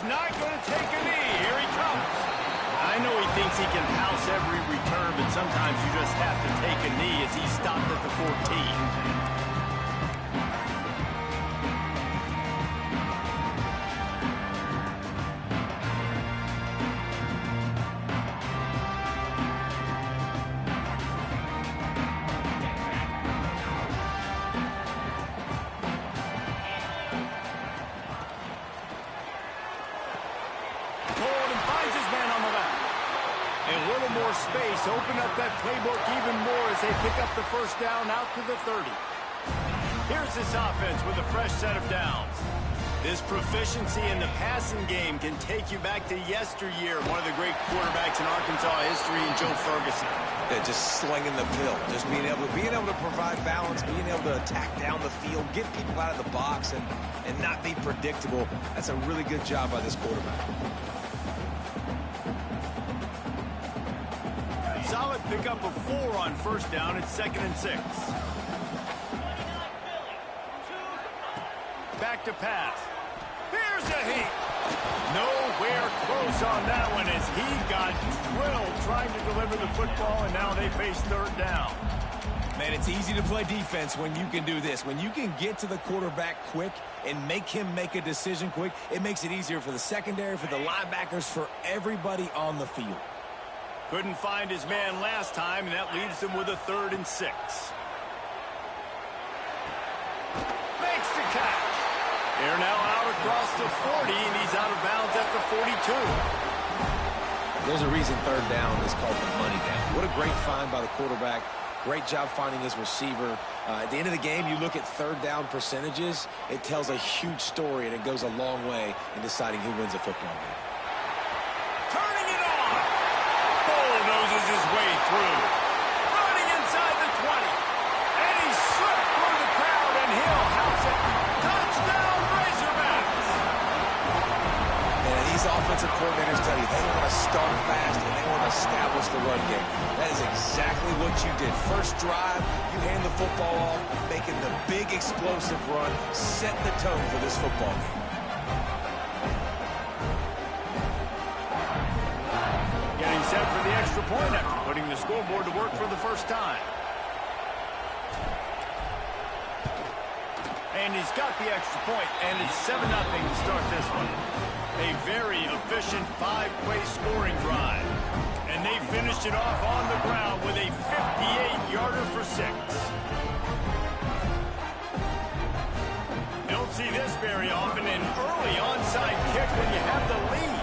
not going to take a knee. Here he comes. I know he thinks he can house every return, but sometimes you just have to take a knee as he stopped at the 14. Space, open up that playbook even more as they pick up the first down out to the 30. Here's this offense with a fresh set of downs. This proficiency in the passing game can take you back to yesteryear, one of the great quarterbacks in Arkansas history, and Joe Ferguson. Yeah, just slinging the pill, just being able to provide balance, being able to attack down the field, get people out of the box, and not be predictable. That's a really good job by this quarterback. Solid pickup of 4 on first down. It's 2nd and 6. Back to pass. Here's a heat. Nowhere close on that one as he got drilled trying to deliver the football, and now they face 3rd down. Man, it's easy to play defense when you can do this. When you can get to the quarterback quick and make him make a decision quick, it makes it easier for the secondary, for the linebackers, for everybody on the field. Couldn't find his man last time, and that leaves him with a 3rd and 6. Makes the catch. They're now out across the 40, and he's out of bounds at the 42. There's a reason 3rd down is called the money down. What a great find by the quarterback. Great job finding his receiver. At the end of the game, you look at 3rd down percentages. It tells a huge story, and it goes a long way in deciding who wins a football game. Noses his way through. Running inside the 20. And he slipped through the crowd, and he'll house it. Touchdown, Razorbacks! And these offensive coordinators tell you they want to start fast and they want to establish the run game. That is exactly what you did. First drive, you hand the football off, making the big explosive run, setting the tone for this football game. Set for the extra point after putting the scoreboard to work for the first time. And he's got the extra point, and it's 7-0 to start this one. A very efficient 5-play scoring drive. And they finished it off on the ground with a 58-yarder for 6. You don't see this very often, an early onside kick when you have the lead.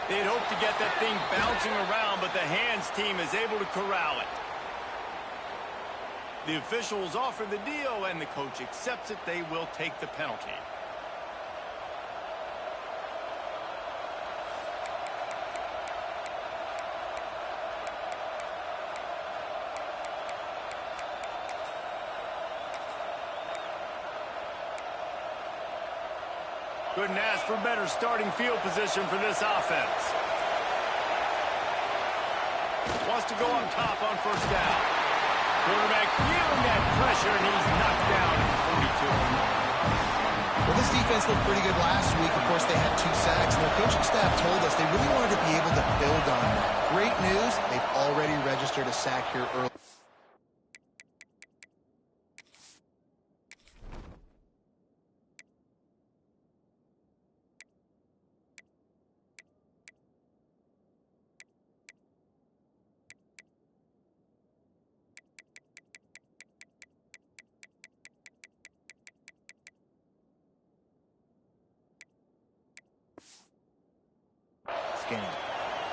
They'd hope to get that thing bouncing around, but the hands team is able to corral it. The officials offer the deal, and the coach accepts it. They will take the penalty. Couldn't ask for better starting field position for this offense. Wants to go on top on first down. Quarterback feeling that pressure, and he's knocked down at the 42. Well, this defense looked pretty good last week. Of course, they had 2 sacks, and their coaching staff told us they really wanted to be able to build on that. Great news, they've already registered a sack here early.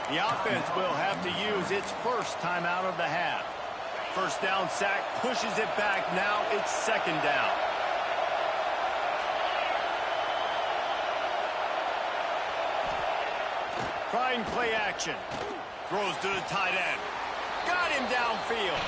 The offense will have to use its first timeout of the half. First down sack, pushes it back. Now it's 2nd down. Trying play action. Throws to the tight end. Got him downfield.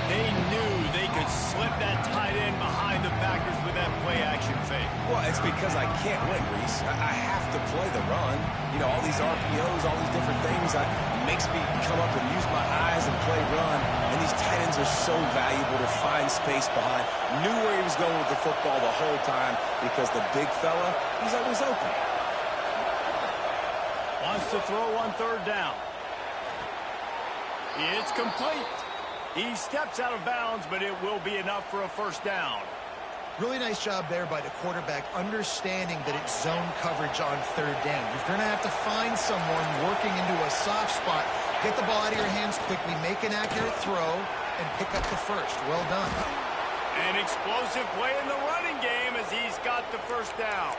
They knew they could slip that tight end behind the backers with that play action fake. Well, it's because I can't win, Reese. I have to play the run. You know, all these RPOs, all these different things, it makes me come up and use my eyes and play run. And these tight ends are so valuable to find space behind. Knew where he was going with the football the whole time because the big fella, he's always open. Wants to throw on third down. It's complete. He steps out of bounds, but it will be enough for a first down. Really nice job there by the quarterback, understanding that it's zone coverage on third down. You're going to have to find someone working into a soft spot, get the ball out of your hands quickly, make an accurate throw, and pick up the first. Well done. An explosive play in the running game as he's got the first down.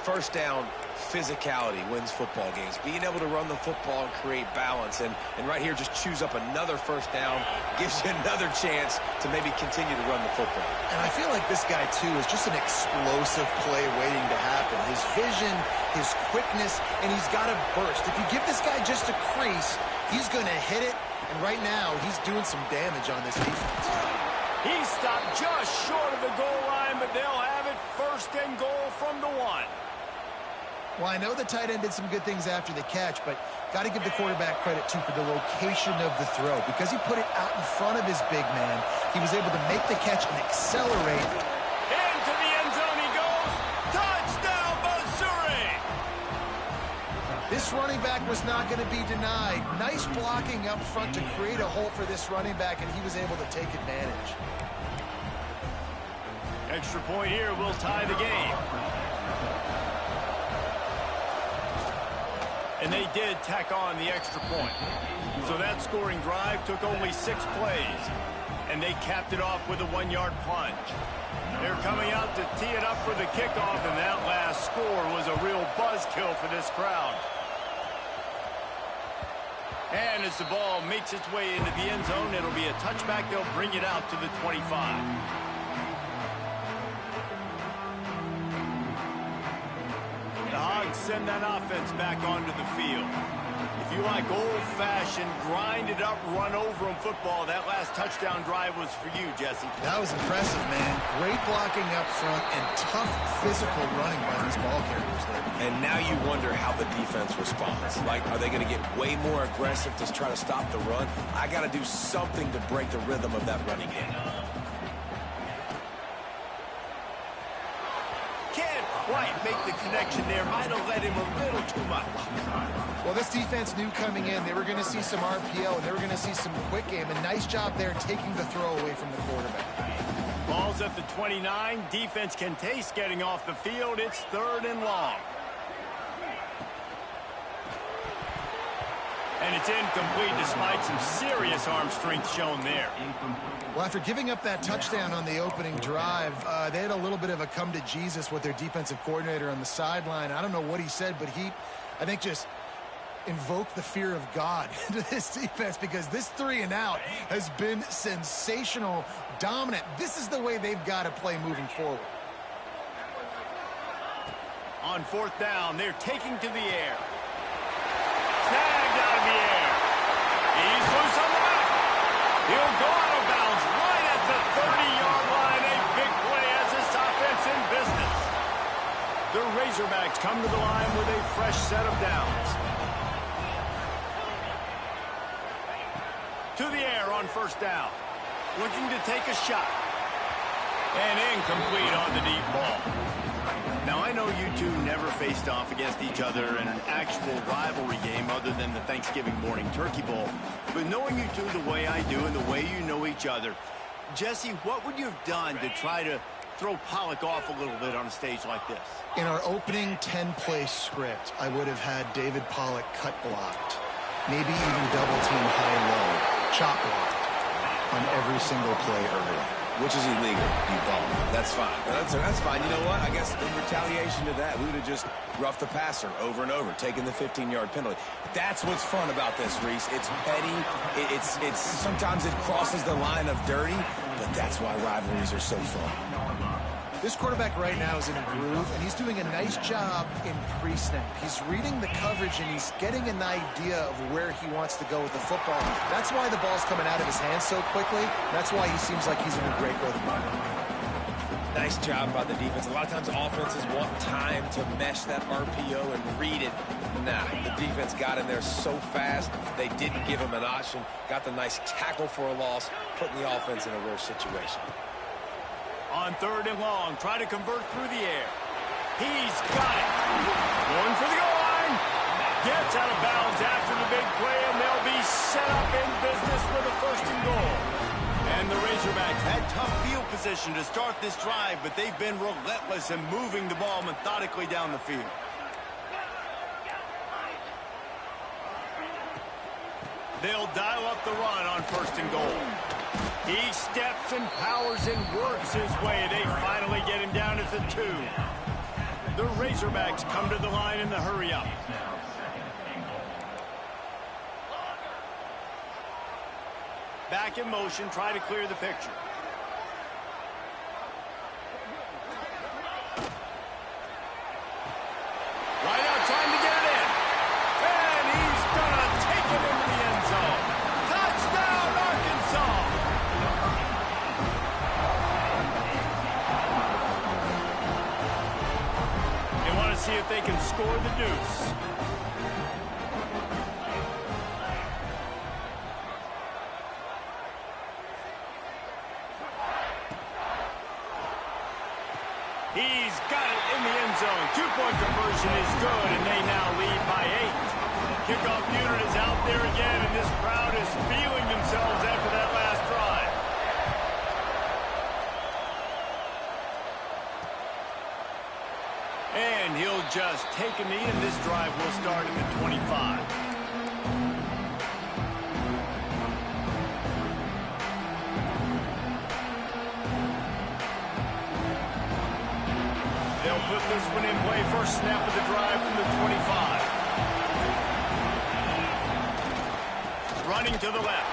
First down, physicality wins football games. Being able to run the football and create balance. And right here, just choose up another first down, gives you another chance to maybe continue to run the football. And I feel like this guy, too, is just an explosive play waiting to happen. His vision, his quickness, and he's got a burst. If you give this guy just a crease, he's going to hit it. And right now, he's doing some damage on this defense. He stopped just short of the goal line, but they'll have it first and goal from the 1. Well, I know the tight end did some good things after the catch, but got to give the quarterback credit, too, for the location of the throw. Because he put it out in front of his big man, he was able to make the catch and accelerate. Into the end zone he goes. Touchdown, Missouri! This running back was not going to be denied. Nice blocking up front to create a hole for this running back, and he was able to take advantage. Extra point here will tie the game. And they did tack on the extra point. So that scoring drive took only 6 plays. And they capped it off with a 1-yard plunge. They're coming out to tee it up for the kickoff, and that last score was a real buzzkill for this crowd. And as the ball makes its way into the end zone, it'll be a touchback. They'll bring it out to the 25. The Hogs send that offense back onto the field. If you like old-fashioned, grinded-up, run-over-them football, that last touchdown drive was for you, Jesse. That was impressive, man. Great blocking up front and tough physical running by these ball carriers there. And now you wonder how the defense responds. Like, are they going to get way more aggressive to try to stop the run? I got to do something to break the rhythm of that running game. Quite make the connection there. Might have led him a little too much. Well, this defense knew coming in they were going to see some RPO and they were going to see some quick game. A nice job there taking the throw away from the quarterback. Ball's at the 29. Defense can taste getting off the field. It's 3rd and long. And it's incomplete despite some serious arm strength shown there. Well, after giving up that touchdown on the opening drive, they had a little bit of a come to Jesus with their defensive coordinator on the sideline. I don't know what he said, but he, I think, just invoked the fear of God into this defense because this 3-and-out has been sensational, dominant. This is the way they've got to play moving forward. On 4th down, they're taking to the air. Tagged out of the air. He's loose on the back. He'll go out of bounds right at the 30-yard line. A big play as this offense in business. The Razorbacks come to the line with a fresh set of downs. To the air on 1st down. Looking to take a shot. And incomplete on the deep ball. Now, I know you two never faced off against each other in an actual rivalry game other than the Thanksgiving morning turkey bowl. But knowing you two the way I do and the way you know each other, Jesse, what would you have done to try to throw Pollock off a little bit on a stage like this? In our opening 10-play script, I would have had David Pollock cut blocked, maybe even double team high-low, chop blocked on every single play early. Which is illegal, you bum. That's fine. That's fine. You know what? I guess in retaliation to that, we would have just roughed the passer over and over, taking the 15-yard penalty. That's what's fun about this, Reese. It's petty. It's sometimes it crosses the line of dirty, but that's why rivalries are so fun. This quarterback right now is in a groove, and he's doing a nice job in pre-snap. He's reading the coverage, and he's getting an idea of where he wants to go with the football. That's why the ball's coming out of his hands so quickly. That's why he seems like he's in a great rhythm. Nice job by the defense. A lot of times offenses want time to mesh that RPO and read it. Nah, the defense got in there so fast, they didn't give him an option. Got the nice tackle for a loss, putting the offense in a worse situation. On 3rd and long, try to convert through the air. He's got it. Going for the goal line. Gets out of bounds after the big play, and they'll be set up in business with a 1st and goal. And the Razorbacks had tough field position to start this drive, but they've been relentless in moving the ball methodically down the field. They'll dial up the run on 1st and goal. He steps and powers and works his way. They finally get him down at the 2. The Razorbacks come to the line in the hurry-up. Back in motion, try to clear the picture. Right out, trying to get it in. And he's gonna take it into the end zone. Touchdown, Arkansas! They want to see if they can score the deuce. He's got it in the end zone. 2-point conversion is good, and they now lead by 8. Kickoff unit is out there again, and this crowd is feeling themselves after that last drive. And he'll just take a knee, and this drive will start at the 25. They'll put this one in play. First snap of the drive from the 25. Running to the left.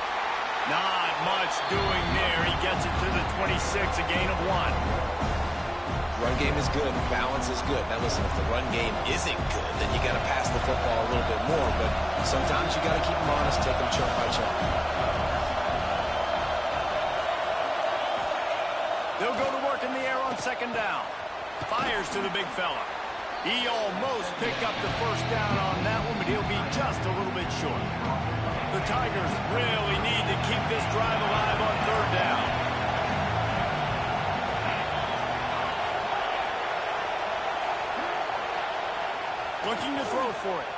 Not much doing there. He gets it to the 26, a gain of 1. Run game is good. Balance is good. Now listen, if the run game isn't good, then you got to pass the football a little bit more. But sometimes you got to keep them honest, take them chunk by chunk. They'll go to work in the air on 2nd down. Fires to the big fella. He almost picked up the 1st down on that one, but he'll be just a little bit short. The Tigers really need to keep this drive alive on 3rd down. Looking to throw for it.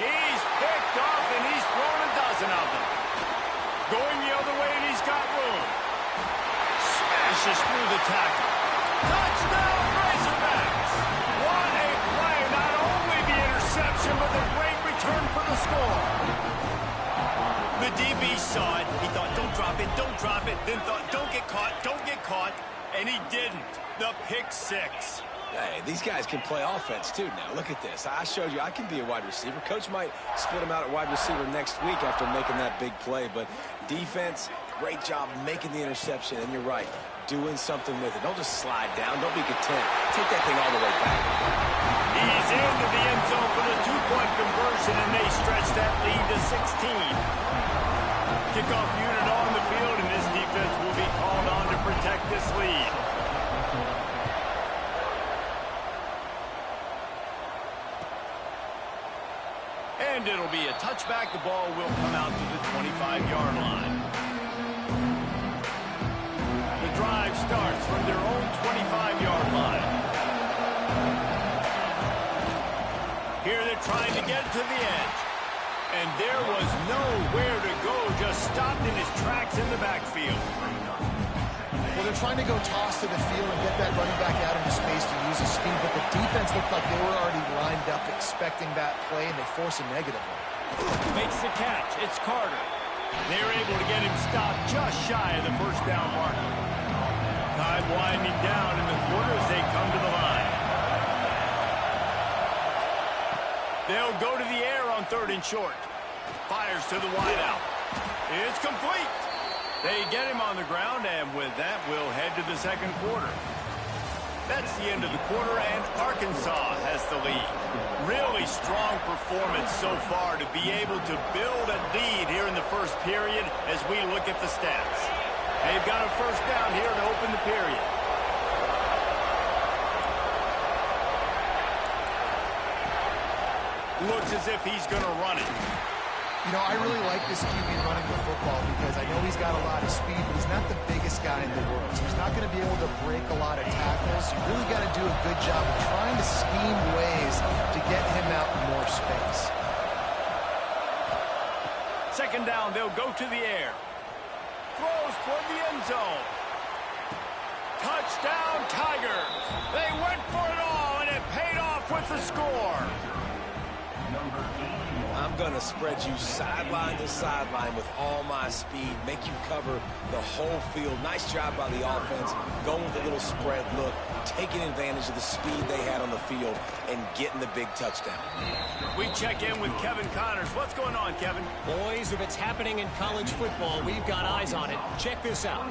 He's picked off, and he's thrown a dozen of them. Going the other way, and he's got room. Smashes through the tackle. Touchdown, Razorbacks! What a play! Not only the interception, but the great return for the score. The DB saw it. He thought, don't drop it, don't drop it. Then thought, don't get caught. And he didn't. The pick 6. Hey, these guys can play offense, too, now. Look at this. I showed you I can be a wide receiver. Coach might split him out at wide receiver next week after making that big play. But defense, great job making the interception. And you're right, doing something with it. Don't just slide down. Don't be content. Take that thing all the way back. He's into the end zone for the 2-point conversion, and they stretch that lead to 16. Kickoff unit on the field, and this defense will be called on to protect this lead. And it'll be a touchback. The ball will come out to the 25-yard line. The drive starts from their own 25-yard line. Here they're trying to get to the edge. And there was nowhere to go, just stopped in his tracks in the backfield. Well, they're trying to go toss to the field and get that running back out into space to use his speed, but the defense looked like they were already lined up expecting that play, and they force a negative one. Makes the catch. It's Carter. They're able to get him stopped just shy of the 1st down marker. Time winding down in the quarter as they come to the line. They'll go to the air on 3rd and short. Fires to the wideout. It's complete. They get him on the ground, and with that, we'll head to the 2nd quarter. That's the end of the quarter, and Arkansas has the lead. Really strong performance so far to be able to build a lead here in the 1st period as we look at the stats. They've got a first down here to open the period. Looks as if he's going to run it. You know, I really like this QB running the football because I know he's got a lot of speed, but he's not the biggest guy in the world. So he's not going to be able to break a lot of tackles. You really got to do a good job of trying to scheme ways to get him out in more space. Second down, they'll go to the air. Throws toward the end zone. Touchdown, Tigers. They went for it all, and it paid off with the score. I'm going to spread you sideline to sideline with all my speed, make you cover the whole field. Nice job by the offense, going with a little spread look, taking advantage of the speed they had on the field, and getting the big touchdown. We check in with Kevin Connors. What's going on, Kevin? Boys, if it's happening in college football, we've got eyes on it. Check this out.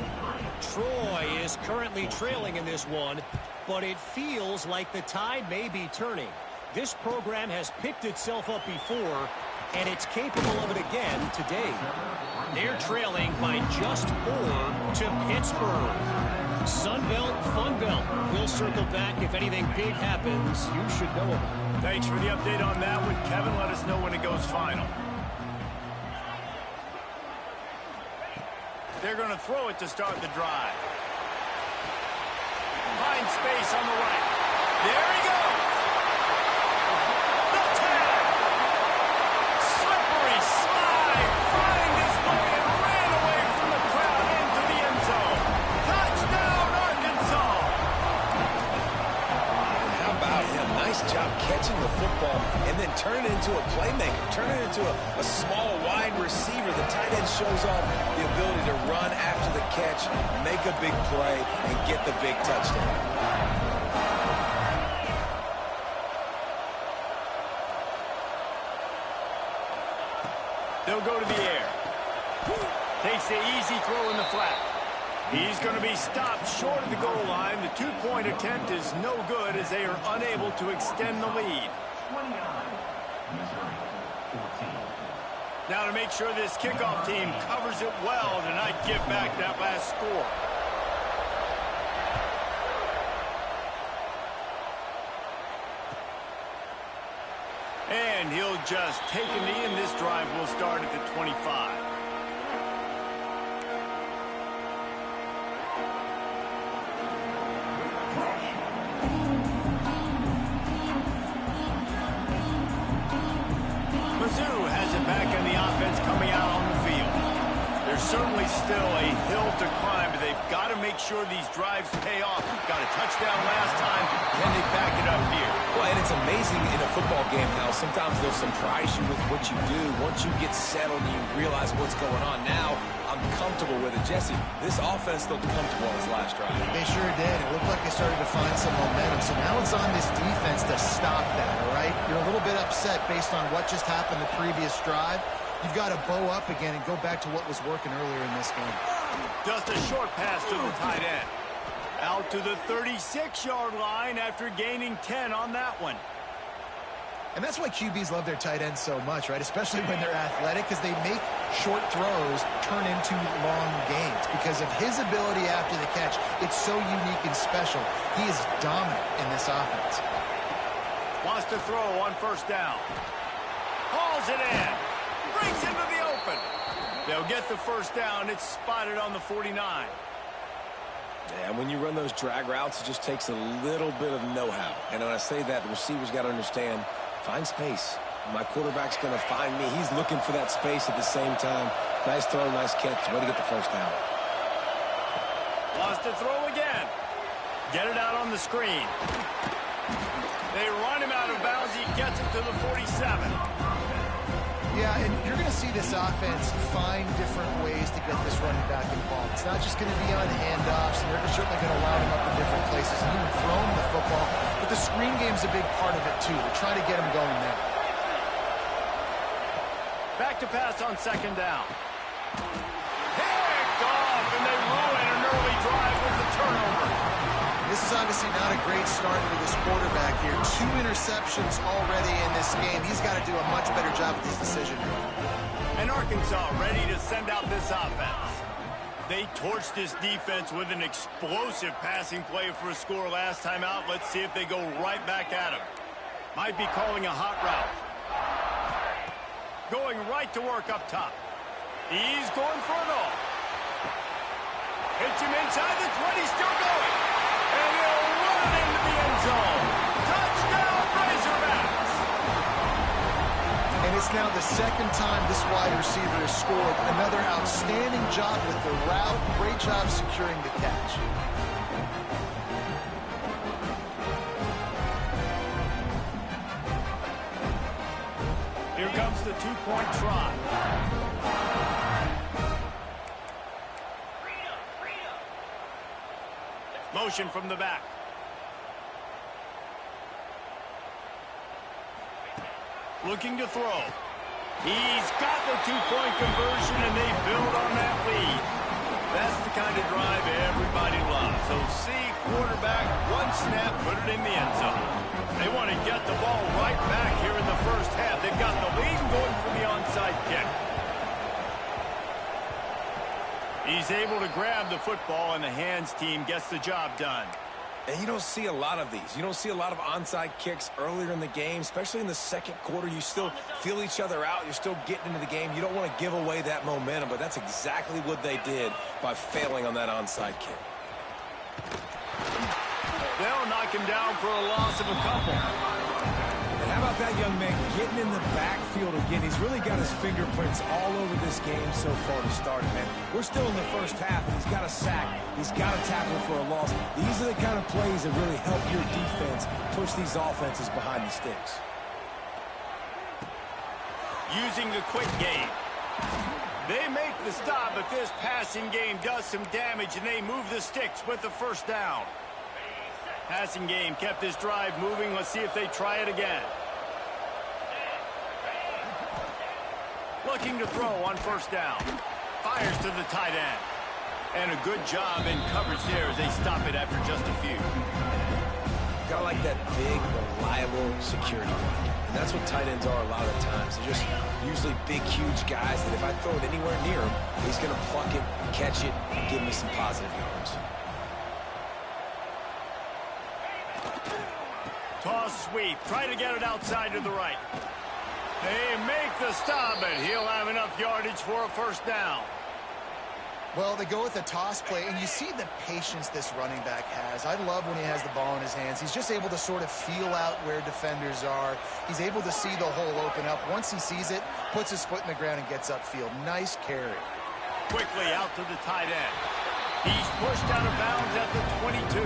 Troy is currently trailing in this one, but it feels like the tide may be turning. This program has picked itself up before, and it's capable of it again today. They're trailing by just 4 to Pittsburgh. Sunbelt, Funbelt. We'll circle back if anything big happens. You should know about it. Thanks for the update on that one, Kevin. Let us know when it goes final. They're going to throw it to start the drive. Finds space on the right. There he goes. Catching the football and then turn it into a playmaker, turn it into a small wide receiver. The tight end shows off the ability to run after the catch, make a big play, and get the big touchdown. They'll go to the air. Takes the easy throw in the flat. He's going to be stopped short of the goal line. The two-point attempt is no good as they are unable to extend the lead. Now to make sure this kickoff team covers it well to not give back that last score. And he'll just take a knee, and this drive will start at the 25. Certainly still a hill to climb, but they've got to make sure these drives pay off. Got a touchdown last time. Can they back it up here? Well, and it's amazing in a football game how sometimes they'll surprise you with what you do. Once you get settled and you realize what's going on, now I'm comfortable with it. Jesse, this offense looked comfortable on his last drive. They sure did. It looked like they started to find some momentum. So now it's on this defense to stop that, all right? You're a little bit upset based on what just happened the previous drive. You've got to bow up again and go back to what was working earlier in this game. Just a short pass to the tight end. Out to the 36-yard line after gaining 10 on that one. And that's why QBs love their tight ends so much, right? Especially when they're athletic, because they make short throws turn into long gains. Because of his ability after the catch, it's so unique and special. He is dominant in this offense. Wants to throw on first down. Hauls it in. Breaks into the open. They'll get the first down. It's spotted on the 49. Yeah, when you run those drag routes, it just takes a little bit of know-how. And when I say that, the receiver's got to understand, find space. My quarterback's going to find me. He's looking for that space at the same time. Nice throw, nice catch. Way to get the first down. Wants to throw again. Get it out on the screen. They run him out of bounds. He gets it to the 47. Yeah, and you're going to see this offense find different ways to get this running back involved. It's not just going to be on handoffs, and they're certainly going to line him up in different places and even throw him the football. But the screen game's a big part of it, too. They're trying to get him going there. Back to pass on second down. Picked off, and they ruin an early drive with the turnover. This is obviously not a great start for this quarterback here. 2 interceptions already in this game. He's got to do a much better job with his decision. And Arkansas ready to send out this offense. They torched this defense with an explosive passing play for a score last time out. Let's see if they go right back at him. Might be calling a hot route. Going right to work up top. He's going for it all. Hits him inside the 20, still going. And he'll run into the end zone. Touchdown, Razorbacks! And it's now the second time this wide receiver has scored. Another outstanding job with the route. Great job securing the catch. Here comes the two-point try. Motion from the back. Looking to throw. He's got the two-point conversion, and they build on that lead. That's the kind of drive everybody loves. So see, quarterback, one snap, put it in the end zone. They want to get the ball right back here in the first half. They've got the lead going for the onside kick. He's able to grab the football, and the hands team gets the job done. And you don't see a lot of these. You don't see a lot of onside kicks earlier in the game, especially in the second quarter. You still feel each other out. You're still getting into the game. You don't want to give away that momentum, but that's exactly what they did by failing on that onside kick. They'll knock him down for a loss of a couple. And how about that young man getting in the backfield again? He's really got his fingerprints all over this game so far to start it, man. We're still in the first half, and he's got a sack. He's got a tackle for a loss. These are the kind of plays that really help your defense push these offenses behind the sticks. Using the quick game. They make the stop, but this passing game does some damage, and they move the sticks with the first down. Passing game kept this drive moving. Let's see if they try it again. Looking to throw on first down. Fires to the tight end. And a good job in coverage there as they stop it after just a few. Got like that big, reliable security blanket. And that's what tight ends are a lot of the times. They're just usually big, huge guys that if I throw it anywhere near him, he's going to pluck it, catch it, and give me some positive yards. Toss sweep. Try to get it outside to the right. They make the stop, but he'll have enough yardage for a first down. Well, they go with a toss play, and you see the patience this running back has. I love when he has the ball in his hands. He's just able to sort of feel out where defenders are. He's able to see the hole open up. Once he sees it, puts his foot in the ground and gets upfield. Nice carry. Quickly out to the tight end. He's pushed out of bounds at the 22.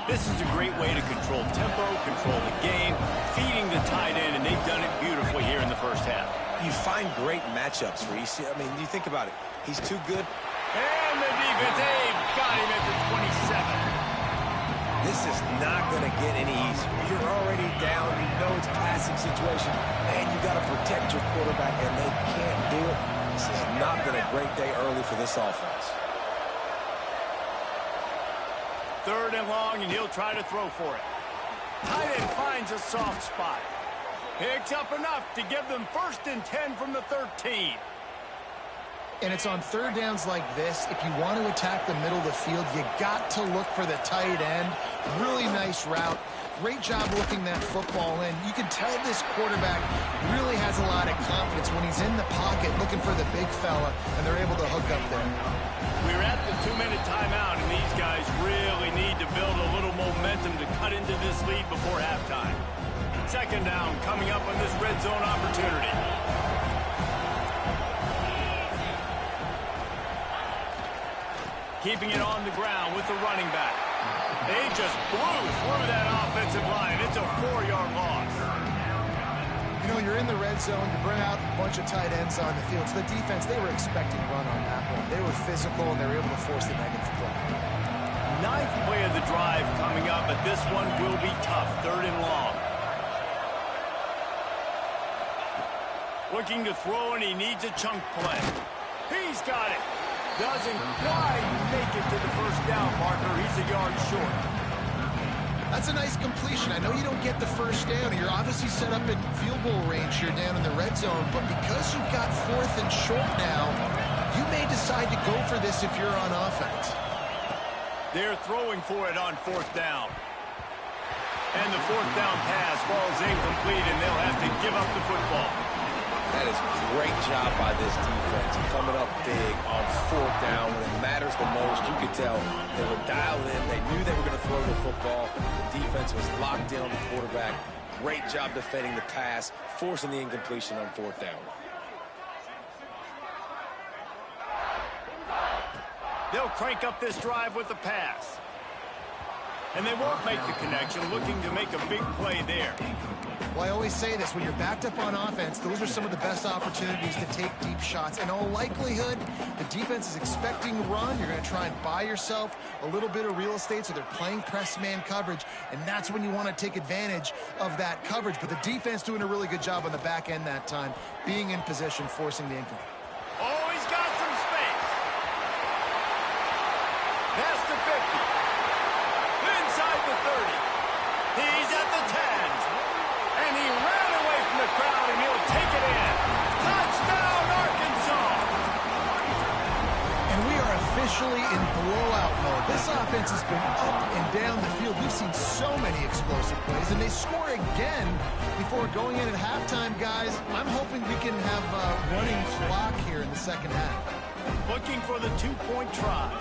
This is a great way to control tempo, control the game, feeding the tight end, and they've done it beautifully here in the first half. You find great matchups, Reese. I mean, you think about it. He's too good. And the defense, they've got him at the 27. This is not going to get any easier. You're already down. You know it's passing situation. And you got to protect your quarterback, and they can't do it. This has not been a great day early for this offense. Third and long, and he'll try to throw for it. Tight end finds a soft spot. Picks up enough to give them 1st and 10 from the 13. And it's on third downs like this. If you want to attack the middle of the field, you got to look for the tight end. Really nice route. Great job looking that football in. You can tell this quarterback really has a lot of confidence when he's in the pocket looking for the big fella, and they're able to hook up there. We're at the 2-minute timeout, and these guys really need to build a little momentum to cut into this lead before halftime. Second down coming up on this red zone opportunity. Keeping it on the ground with the running back. They just blew through that offensive line. It's a 4-yard loss. You know, you're in the red zone, you bring out a bunch of tight ends on the field. So the defense, they were expecting run on that one. They were physical, and they were able to force the negative play. 9th play of the drive coming up, but this one will be tough. 3rd and long. Looking to throw, and he needs a chunk play. He's got it. Doesn't quite make it to the first down marker. He's a yard short. That's a nice completion. I know you don't get the first down. You're obviously set up in field goal range here down in the red zone, but because you've got 4th and short now, you may decide to go for this if you're on offense. They're throwing for it on 4th down. And the 4th down pass falls incomplete, and they'll have to give up the football. That is a great job by this defense, coming up big on 4th down when it matters the most. You could tell they were dialed in. They knew they were going to throw the football. The defense was locked in on the quarterback. Great job defending the pass, forcing the incompletion on 4th down. They'll crank up this drive with the pass. And they won't make the connection, looking to make a big play there. Well, I always say this, when you're backed up on offense, those are some of the best opportunities to take deep shots. In all likelihood, the defense is expecting run. You're going to try and buy yourself a little bit of real estate, so they're playing press man coverage, and that's when you want to take advantage of that coverage. But the defense doing a really good job on the back end that time, being in position, forcing the income. Oh, he's got some space. Past the 50. Inside the 30. He's at the 10. And he ran away from the crowd, and he'll take it in. Touchdown, Arkansas! And we are officially in blowout mode. This offense has been up and down the field. We've seen so many explosive plays, and they score again before going in at halftime, guys. I'm hoping we can have a running clock here in the second half. Looking for the two-point try.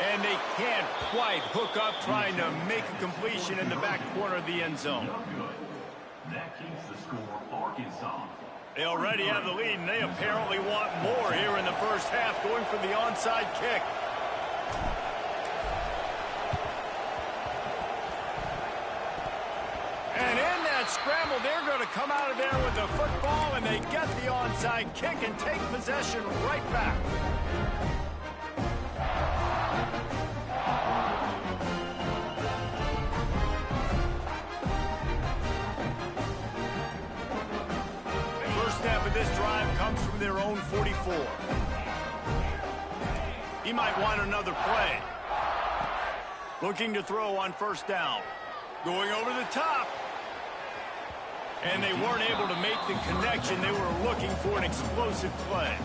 And they can't quite hook up, trying to make a completion in the back corner of the end zone. That keeps the score Arkansas. They already have the lead, and they apparently want more here in the first half, going for the onside kick. And in that scramble, they're going to come out of there with the football, and they get the onside kick and take possession right back. This drive comes from their own 44. He might want another play. Looking to throw on 1st down. Going over the top. And they weren't able to make the connection. They were looking for an explosive play.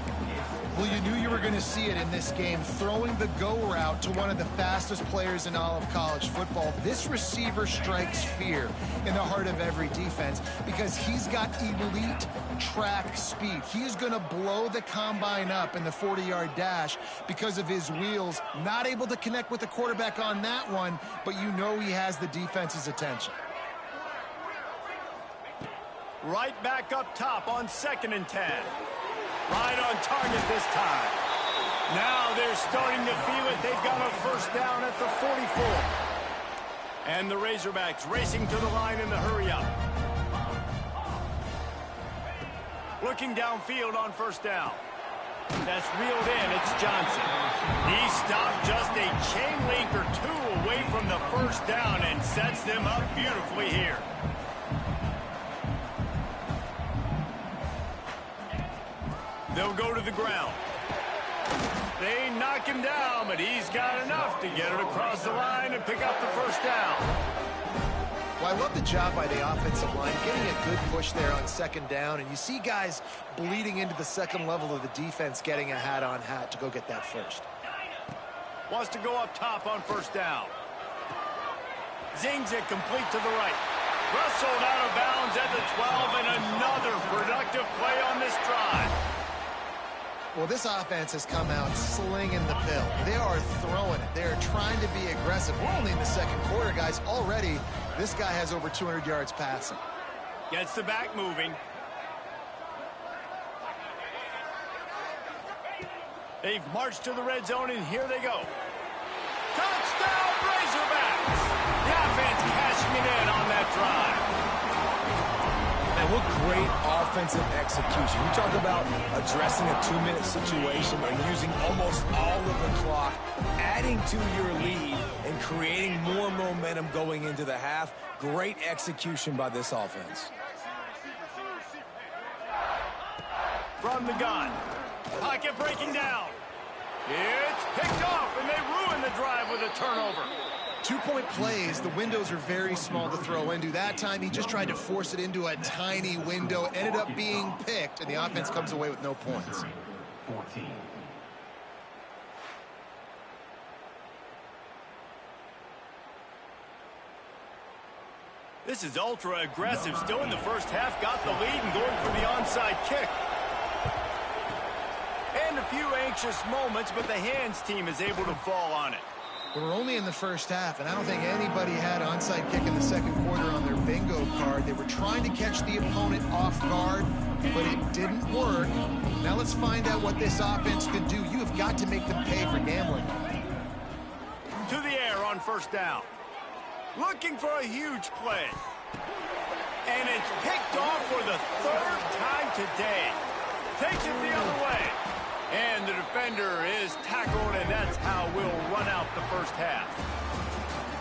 Well, you knew you were going to see it in this game, throwing the go route to one of the fastest players in all of college football. This receiver strikes fear in the heart of every defense because he's got elite track speed. He's going to blow the combine up in the 40-yard dash because of his wheels. Not able to connect with the quarterback on that one, but you know he has the defense's attention. Right back up top on 2nd and 10. Right on target this time. Now they're starting to feel it. They've got a 1st down at the 44. And the Razorbacks racing to the line in the hurry up. Looking downfield on 1st down. That's reeled in. It's Johnson. He stopped just a chain link or two away from the 1st down and sets them up beautifully here. They'll go to the ground. They knock him down, but he's got enough to get it across the line and pick up the 1st down. Well, I love the job by the offensive line, getting a good push there on 2nd down, and you see guys bleeding into the second level of the defense, getting a hat-on-hat to go get that first. Wants to go up top on 1st down. Zings it complete to the right. Rustled out of bounds at the 12, and another productive play on this drive. Well, this offense has come out slinging the pill. They are throwing it. They are trying to be aggressive. We're only in the 2nd quarter, guys. Already, this guy has over 200 yards passing. Gets the back moving. They've marched to the red zone, and here they go. Touchdown, Razorbacks! The offense cashing it in on that drive. And what great offensive execution. You talk about addressing a 2-minute situation and using almost all of the clock, adding to your lead and creating more momentum going into the half. Great execution by this offense. From the gun. Pocket breaking down. It's picked off, and they ruin the drive with a turnover. 2-point plays, the windows are very small to throw into. That time, he just tried to force it into a tiny window, ended up being picked, and the offense comes away with no points. 14. This is ultra aggressive. Still in the first half, got the lead and going for the onside kick. And a few anxious moments, but the hands team is able to fall on it. We're only in the first half, and I don't think anybody had onside kick in the second quarter on their bingo card. They were trying to catch the opponent off guard, but it didn't work. Now let's find out what this offense could do. You have got to make them pay for gambling. To the air on first down. Looking for a huge play. And it's picked off for the third time today. Takes it the other way. And the defender is tackled, and that's how we'll run out the first half.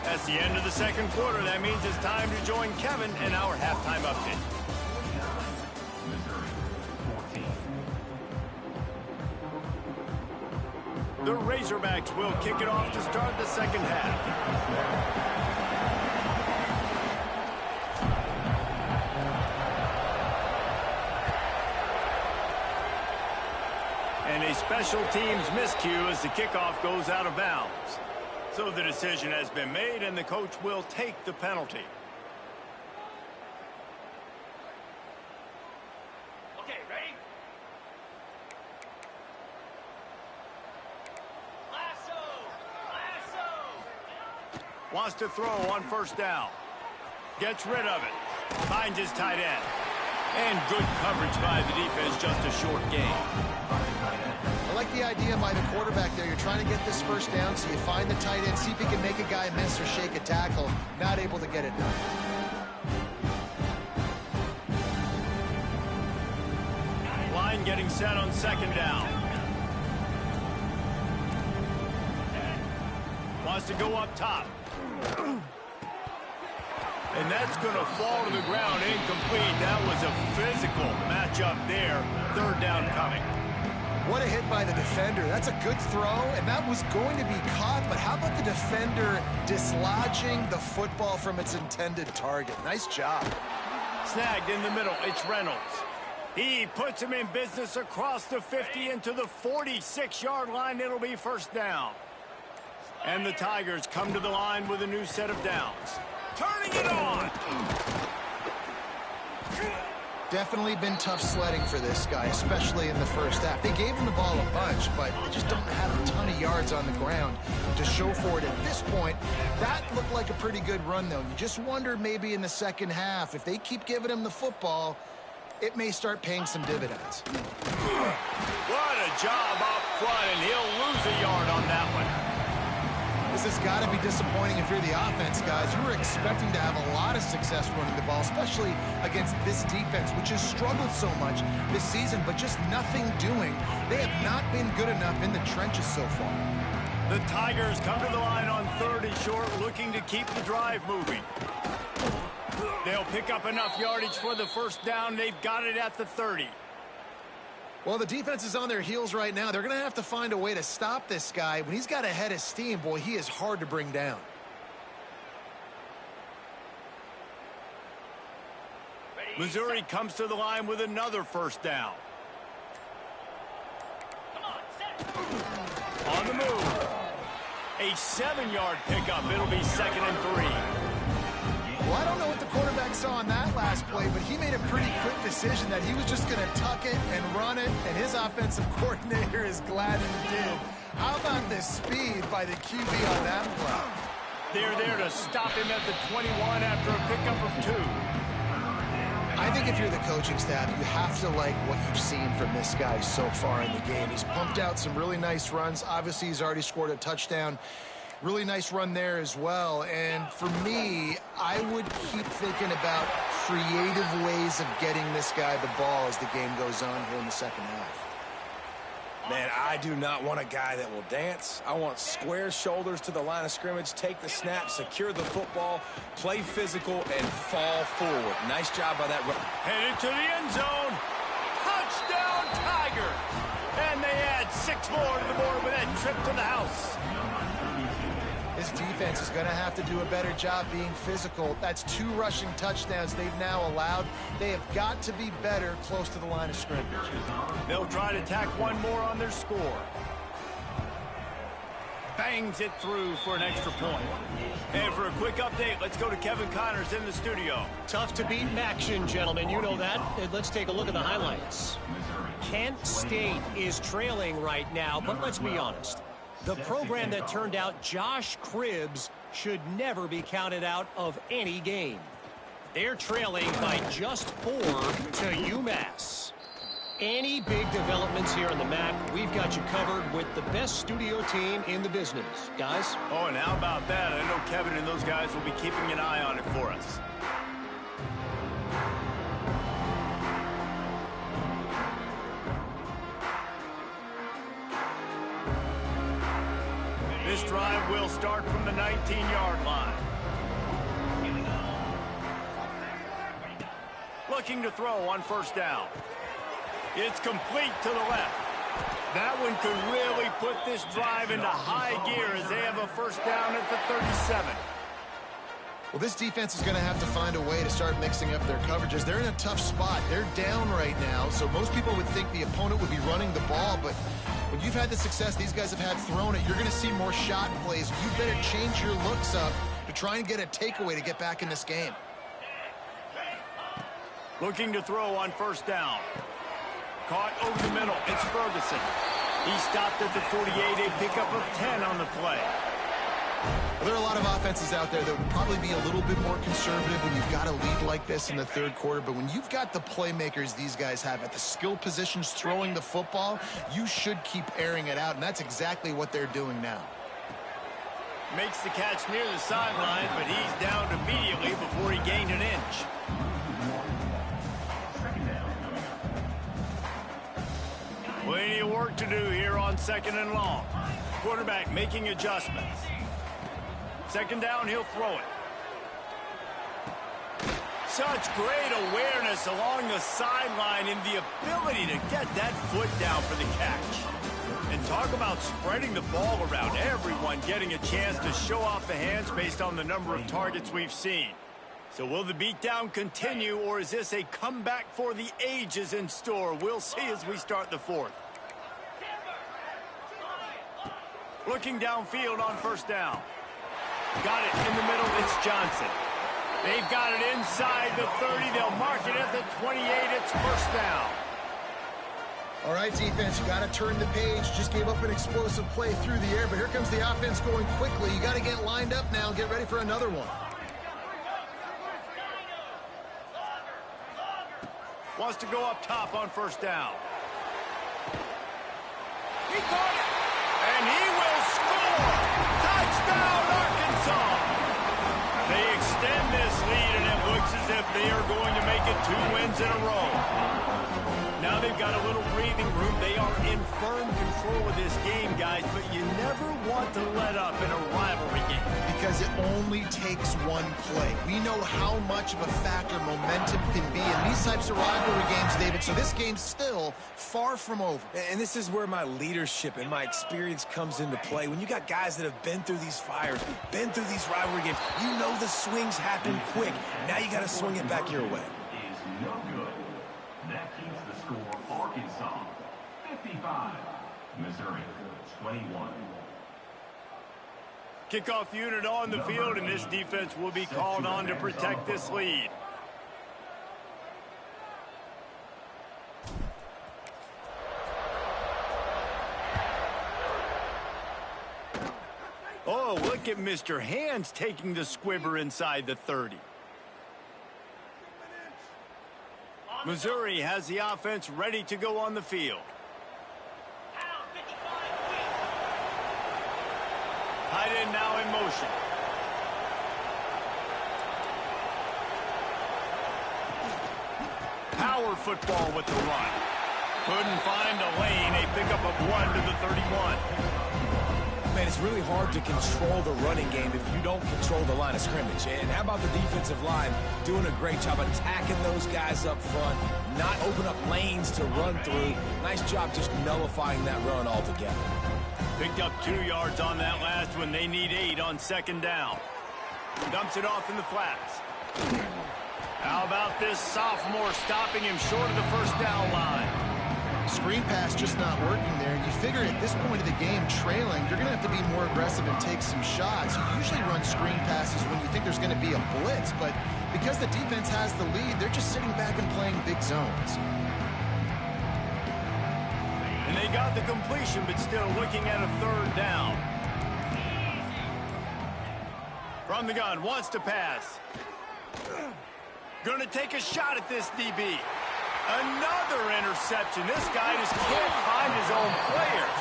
That's the end of the second quarter. That means it's time to join Kevin in our halftime update. The Razorbacks will kick it off to start the second half. And a special teams miscue as the kickoff goes out of bounds. So the decision has been made, and the coach will take the penalty. Okay, ready? Lasso! Wants to throw on first down. Gets rid of it. Finds his tight end. And good coverage by the defense, just a short gain. I like the idea by the quarterback there. You're trying to get this first down, so you find the tight end, see if he can make a guy miss or shake a tackle. Not able to get it done. Line getting set on second down. Wants to go up top. And that's going to fall to the ground, incomplete. That was a physical matchup there. Third down coming. What a hit by the defender. That's a good throw, and that was going to be caught, but how about the defender dislodging the football from its intended target? Nice job. Snagged in the middle. It's Reynolds. He puts him in business across the 50 into the 46-yard line. It'll be first down. And the Tigers come to the line with a new set of downs. Turning it on. Definitely been tough sledding for this guy, especially in the first half. They gave him the ball a bunch, but they just don't have a ton of yards on the ground to show for it at this point. That looked like a pretty good run, though. You just wonder maybe in the second half, if they keep giving him the football, it may start paying some dividends. What a job up front, and he'll lose a yard on that one. This has got to be disappointing if you're the offense, guys. You were expecting to have a lot of success running the ball, especially against this defense, which has struggled so much this season, but just nothing doing. They have not been good enough in the trenches so far. The Tigers come to the line on 30 short, looking to keep the drive moving. They'll pick up enough yardage for the first down. They've got it at the 30. Well, the defense is on their heels right now. They're going to have to find a way to stop this guy. When he's got a head of steam, boy, he is hard to bring down. Missouri comes to the line with another first down. On the move. A 7-yard pickup. It'll be 2nd and 3. Well, I don't know what the quarterback saw on that last play, but he made a pretty quick decision that he was just going to tuck it and run it, and his offensive coordinator is glad he did. How about the speed by the QB on that play? They're there to stop him at the 21 after a pickup of 2. I think if you're the coaching staff, you have to like what you've seen from this guy so far in the game. He's pumped out some really nice runs. Obviously, he's already scored a touchdown. Really nice run there as well. And for me, I would keep thinking about creative ways of getting this guy the ball as the game goes on here in the second half. Man, I do not want a guy that will dance. I want square shoulders to the line of scrimmage, take the snap, secure the football, play physical, and fall forward. Nice job by that. Headed to the end zone. Touchdown, Tiger. And they add 6 more to the board with that trip to the house. this defense is going to have to do a better job being physical. That's 2 rushing touchdowns they've now allowed. They have got to be better close to the line of scrimmage. They'll try to tack one more on their score. Bangs it through for an extra point. And for a quick update, let's go to Kevin Connors in the studio. Tough to beat in action, gentlemen. You know that. Let's take a look at the highlights. Kent State is trailing right now, but let's be honest. The program that turned out Josh Cribbs should never be counted out of any game. They're trailing by just 4 to UMass. Any big developments here on the map, we've got you covered with the best studio team in the business. Guys? Oh, and how about that? I know Kevin and those guys will be keeping an eye on it for us. This drive will start from the 19-yard line. Looking to throw on first down. It's complete to the left. That one could really put this drive into high gear as they have a first down at the 37. Well, this defense is going to have to find a way to start mixing up their coverages. They're in a tough spot. They're down right now, so most people would think the opponent would be running the ball, but when you've had the success these guys have had throwing it, you're going to see more shot plays. You better change your looks up to try and get a takeaway to get back in this game. Looking to throw on first down. Caught over the middle. It's Ferguson. He stopped at the 48, a pickup of 10 on the play. Well, there are a lot of offenses out there that would probably be a little bit more conservative when you've got a lead like this in the third quarter. But when you've got the playmakers these guys have at the skill positions throwing the football, you should keep airing it out, and that's exactly what they're doing now. Makes the catch near the sideline, but he's down immediately before he gained an inch. Plenty of work to do here on second and long. Quarterback making adjustments. Second down, he'll throw it. Such great awareness along the sideline and the ability to get that foot down for the catch. And talk about spreading the ball around. Everyone getting a chance to show off the hands based on the number of targets we've seen. So will the beatdown continue, or is this a comeback for the ages in store? We'll see as we start the fourth. Looking downfield on first down. Got it in the middle. It's Johnson. They've got it inside the 30. They'll mark it at the 28. It's first down. All right, defense, you got to turn the page. Just gave up an explosive play through the air, but here comes the offense going quickly. You got to get lined up now and get ready for another one. Wants to go up top on first down. He caught it, and he will score. Touchdown, Arkansas. They extend this lead, and it looks as if they are going to make it 2 wins in a row. Now they've got a little breathing room. They are in firm control of this game, guys, but you never want to let up in a rivalry game. Because it only takes one play. We know how much of a factor momentum can be in these types of rivalry games, David, so this game's still far from over. And this is where my leadership and my experience comes into play. When you got guys that have been through these fires, been through these rivalry games, you know the swings happen quick. Now you got to swing it back your way. Is no good. That keeps the score Arkansas 55, Missouri 21. Kickoff unit on the field, and this defense will be called on to protect this lead. Oh, look at Mr. Hands taking the squibber inside the 30. Missouri has the offense ready to go on the field. Tight end now in motion. Power football with the run. Couldn't find a lane. A pickup of 1 to the 31. Man, it's really hard to control the running game if you don't control the line of scrimmage. And how about the defensive line doing a great job attacking those guys up front, not open up lanes to run through. Nice job just nullifying that run altogether. Picked up 2 yards on that last one. They need 8 on second down. Dumps it off in the flats. How about this sophomore stopping him short of the first down line? Screen pass just not working there. You figure at this point of the game, trailing, you're going to have to be more aggressive and take some shots. You usually run screen passes when you think there's going to be a blitz, but because the defense has the lead, they're just sitting back and playing big zones. And they got the completion, but still looking at a third down. From the gun, wants to pass. Gonna take a shot at this DB. Another interception. This guy just can't find his own players.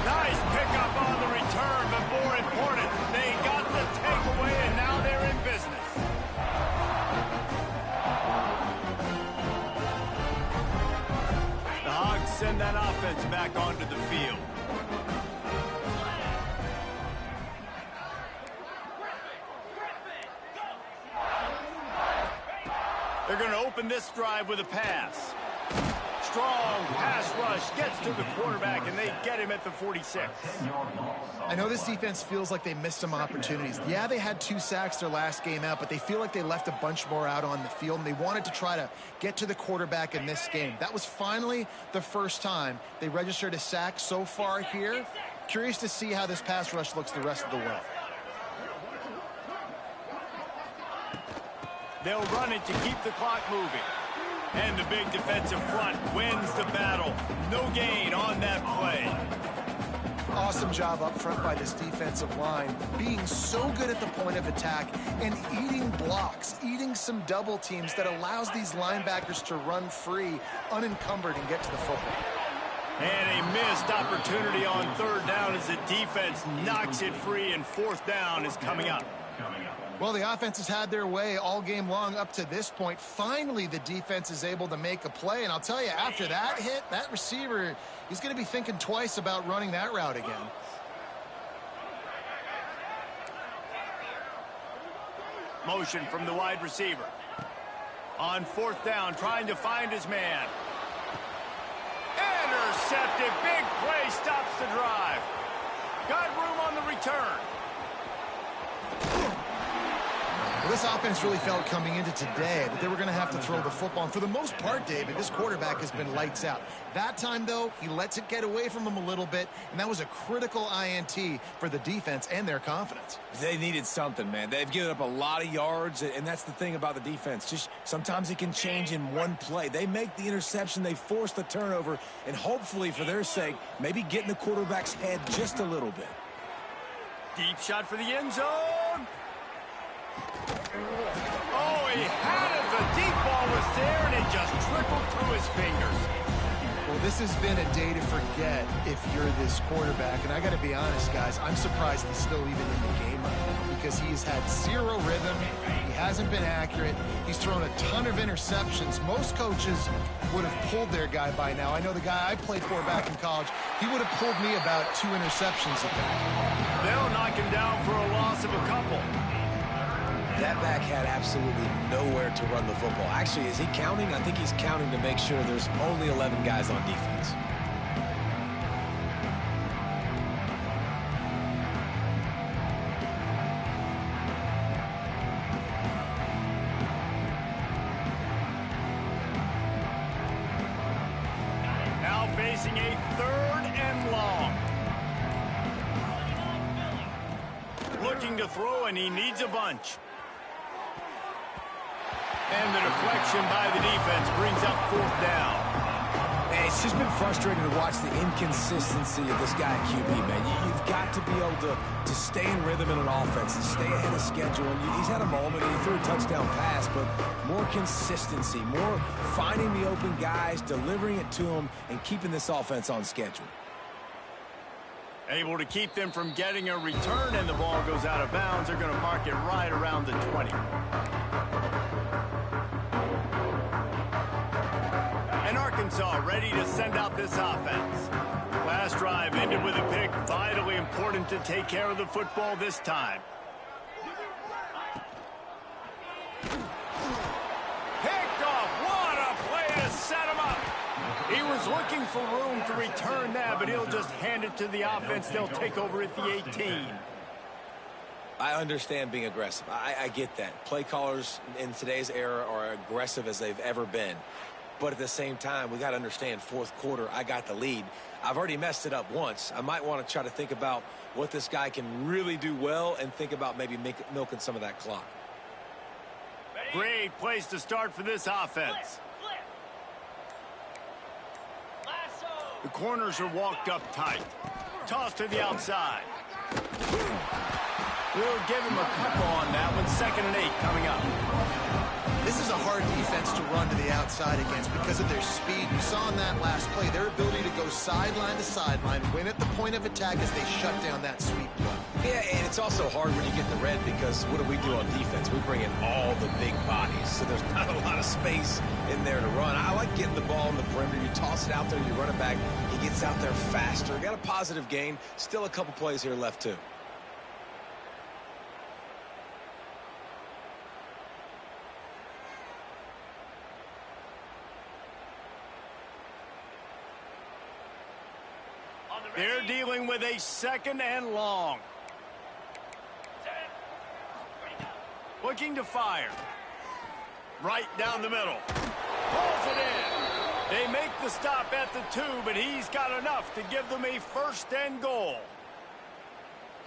Nice pickup on the return, but more important, they got the takeaway, and now they're in business. The Hogs send that offense back onto the field. They're going to open this drive with a pass. Strong pass rush gets to the quarterback, and they get him at the 46. I know this defense feels like they missed some opportunities. Yeah, they had 2 sacks their last game out, but they feel like they left a bunch more out on the field, and they wanted to try to get to the quarterback in this game. That was finally the first time they registered a sack so far here. Curious to see how this pass rush looks the rest of the way. They'll run it to keep the clock moving. And the big defensive front wins the battle. No gain on that play. Awesome job up front by this defensive line, being so good at the point of attack and eating blocks, eating some double teams that allows these linebackers to run free, unencumbered, and get to the football. And a missed opportunity on third down as the defense knocks it free, and fourth down is coming up. Well, the offense has had their way all game long up to this point. Finally, the defense is able to make a play. And I'll tell you, after that hit, that receiver, he's going to be thinking twice about running that route again. Motion from the wide receiver. On fourth down, trying to find his man. Intercepted. Big play stops the drive. Got room on the return. Well, this offense really felt coming into today that they were going to have to throw the football. And for the most part, David, this quarterback has been lights out. That time, though, he lets it get away from him a little bit, and that was a critical INT for the defense and their confidence. They needed something, man. They've given up a lot of yards, and that's the thing about the defense. Just sometimes it can change in one play. They make the interception, they force the turnover, and hopefully, for their sake, maybe get in the quarterback's head just a little bit. Deep shot for the end zone. Oh, he had it. The deep ball was there, and it just trickled through his fingers. Well, this has been a day to forget if you're this quarterback. And I got to be honest, guys, I'm surprised he's still even in the game right now because he's had zero rhythm. He hasn't been accurate. He's thrown a ton of interceptions. Most coaches would have pulled their guy by now. I know the guy I played for back in college, he would have pulled me about 2 interceptions a day. They'll knock him down for a loss of a couple. That back had absolutely nowhere to run the football. Actually, is he counting? I think he's counting to make sure there's only 11 guys on defense. Now facing a third and long. Looking to throw, and he needs a bunch. And the deflection by the defense brings up fourth down. Man, it's just been frustrating to watch the inconsistency of this guy at QB, man. You've got to be able to stay in rhythm in an offense and stay ahead of schedule. And he's had a moment, and he threw a touchdown pass, but more consistency, more finding the open guys, delivering it to them, and keeping this offense on schedule. Able to keep them from getting a return, and the ball goes out of bounds. They're going to mark it right around the 20. And Arkansas ready to send out this offense. Last drive ended with a pick. Vitally important to take care of the football this time. Picked off. What a play to set him up. He was looking ample room to return that, but he'll just hand it to the offense. They'll take over at the 18. I understand being aggressive. I get that. Play callers in today's era are aggressive as they've ever been. But at the same time, we got to understand fourth quarter, I got the lead. I've already messed it up once. I might want to try to think about what this guy can really do well and think about maybe milking some of that clock. Great place to start for this offense. The corners are walked up tight. Toss to the outside. We'll give him a couple on that one. 2nd and 8 coming up. This is a hard defense to run to the outside against because of their speed. We saw in that last play their ability to go sideline to sideline, win at the point of attack as they shut down that sweep play. Yeah, and it's also hard when you get the red because what do we do on defense? We bring in all the big bodies, so there's not a lot of space in there to run. I like getting the ball in the perimeter. You toss it out there, you run it back. He gets out there faster. Got a positive gain. Still a couple plays here left, too. They're dealing with a 2nd and long. Looking to fire. Right down the middle. Pulls it in. They make the stop at the 2, but he's got enough to give them a 1st and goal.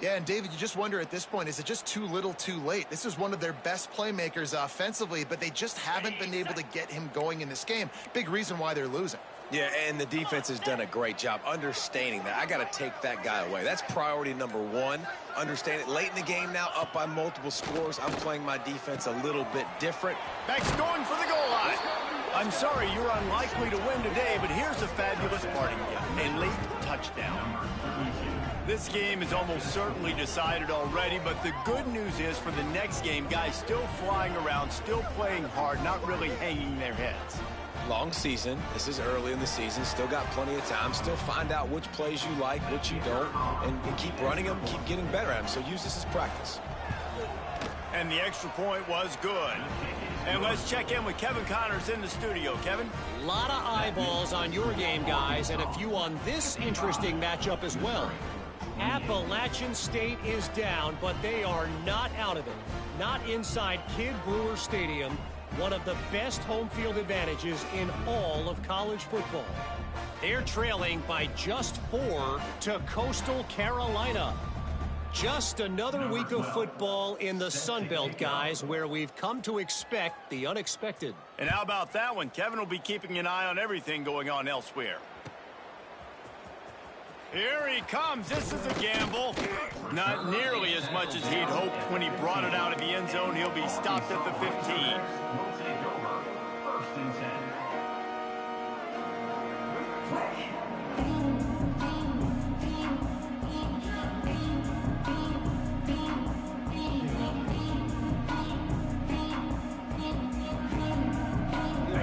Yeah, and David, you just wonder at this point, is it just too little too late? This is one of their best playmakers offensively, but they just haven't been able to get him going in this game. Big reason why they're losing. Yeah, and the defense has done a great job understanding that. I got to take that guy away. That's priority number 1. Understand it. Late in the game now, up by multiple scores. I'm playing my defense a little bit different. Beck's going for the goal line. I'm sorry, you're unlikely to win today, but here's a fabulous parting gift. A late touchdown. This game is almost certainly decided already, but the good news is for the next game, guys still flying around, still playing hard, not really hanging their heads. Long season. This is early in the season. Still got plenty of time. Still find out which plays you like, which you don't, and keep running them, keep getting better at them. So use this as practice. And the extra point was good. And let's check in with Kevin Connors in the studio. Kevin? A lot of eyeballs on your game, guys, and a few on this interesting matchup as well. Appalachian State is down, but they are not out of it. Not inside Kidd Brewer Stadium, one of the best home field advantages in all of college football. They're trailing by just 4 to Coastal Carolina. Just another week of football in the Sun Belt, guys, where we've come to expect the unexpected. And how about that one? Kevin will be keeping an eye on everything going on elsewhere. Here he comes. This is a gamble. Not nearly as much as he'd hoped when he brought it out of the end zone. He'll be stopped at the 15. We'll take over 1st and 10.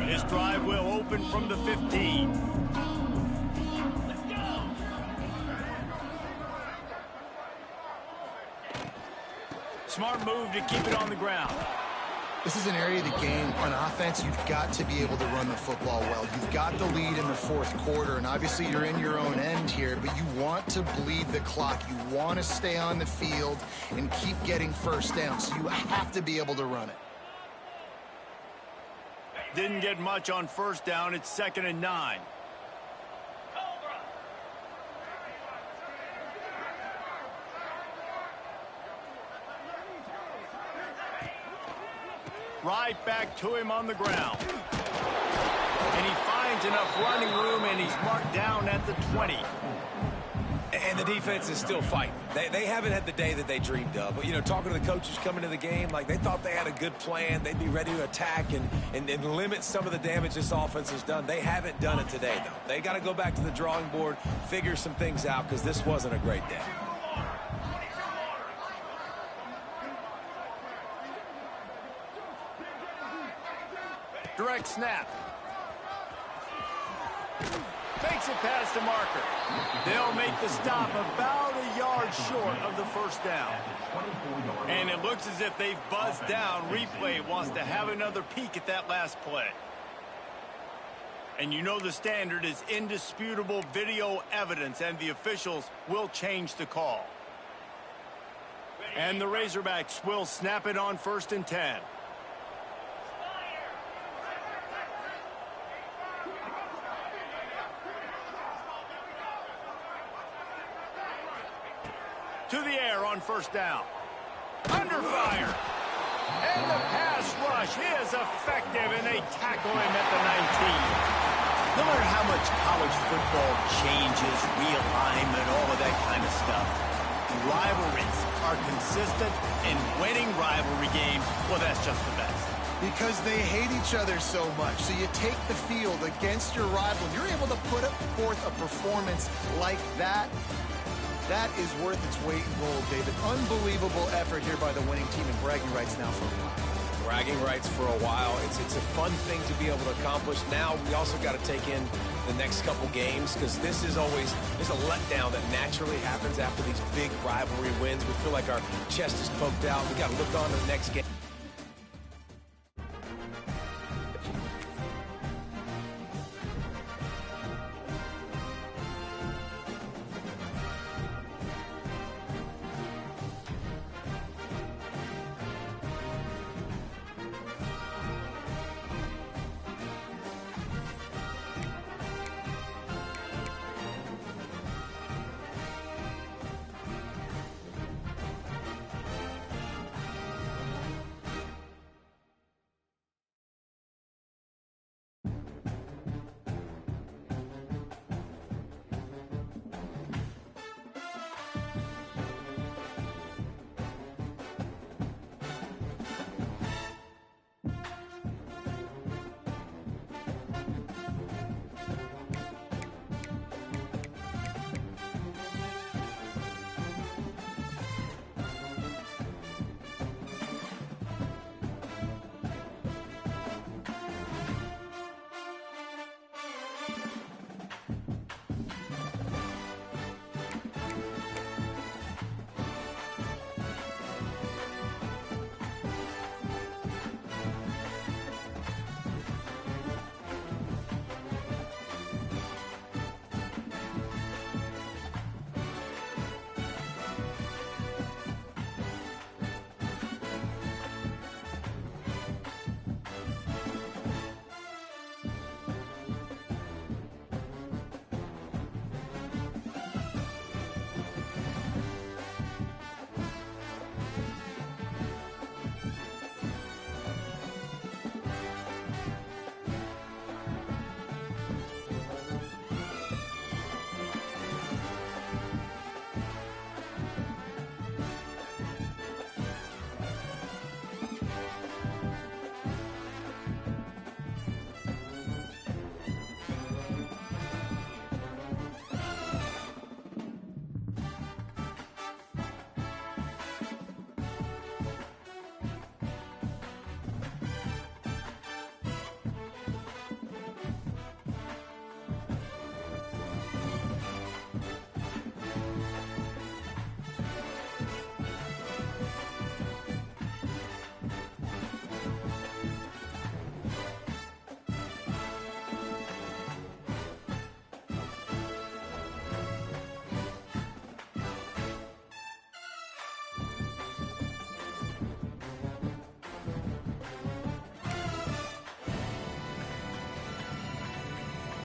This drive will open from the 15. Smart move to keep it on the ground. This is an area of the game. On offense, you've got to be able to run the football well. You've got the lead in the 4th quarter, and obviously you're in your own end here, but you want to bleed the clock. You want to stay on the field and keep getting 1st down, so you have to be able to run it. Didn't get much on 1st down. It's 2nd and 9. Right back to him on the ground. And he finds enough running room, and he's marked down at the 20. And the defense is still fighting. They haven't had the day that they dreamed of. But, you know, talking to the coaches coming to the game, like they thought they had a good plan. They'd be ready to attack and limit some of the damage this offense has done. They haven't done it today, though. They got to go back to the drawing board, figure some things out, because this wasn't a great day. Direct snap. Makes it past the marker. They'll make the stop about a yard short of the 1st down. And it looks as if they've buzzed down. Replay wants to have another peek at that last play. And you know the standard is indisputable video evidence, and the officials will change the call. And the Razorbacks will snap it on 1st and 10. To the air on 1st down. Under fire. And the pass rush is effective, and they tackle him at the 19. No matter how much college football changes, realignment, all of that kind of stuff, rivalries are consistent, and winning rivalry games, well, that's just the best. Because they hate each other so much. So you take the field against your rival, and you're able to put forth a performance like that. That is worth its weight in gold, David. Unbelievable effort here by the winning team, and bragging rights now for a while. Bragging rights for a while. It's a fun thing to be able to accomplish. Now we also got to take in the next couple games, because this is always, there's a letdown that naturally happens after these big rivalry wins. We feel like our chest is poked out. We got to look on to the next game.